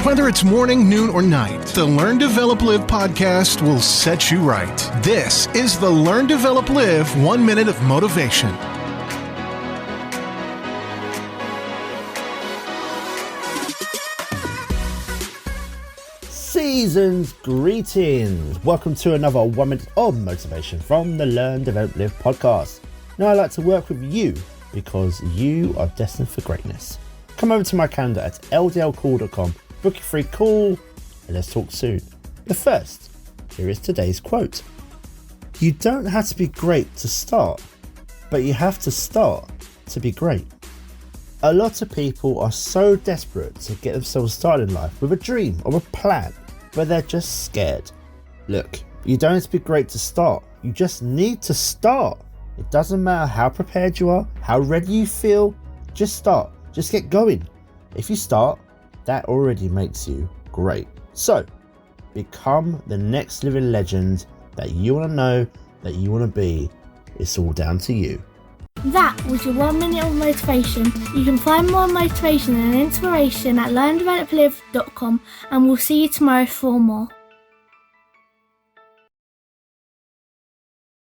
Whether it's morning, noon, or night, the Learn, Develop, Live podcast will set you right. This is the Learn, Develop, Live 1 Minute of Motivation. Season's greetings. Welcome to another 1 minute of motivation from the Learn, Develop, Live podcast. Now I'd like to work with you because you are destined for greatness. Come over to my calendar at ldlcall.com, book your free call, and let's talk soon. But first, here is today's quote. You don't have to be great to start, but you have to start to be great. A lot of people are so desperate to get themselves started in life with a dream or a plan, but they're just scared. Look, you don't have to be great to start. You just need to start. It doesn't matter how prepared you are, how ready you feel, just start. Just get going. If you start, that already makes you great. So, become the next living legend that you want to know, that you want to be. It's all down to you. That was your 1 minute of motivation. You can find more motivation and inspiration at learndeveloplive.com, and we'll see you tomorrow for more.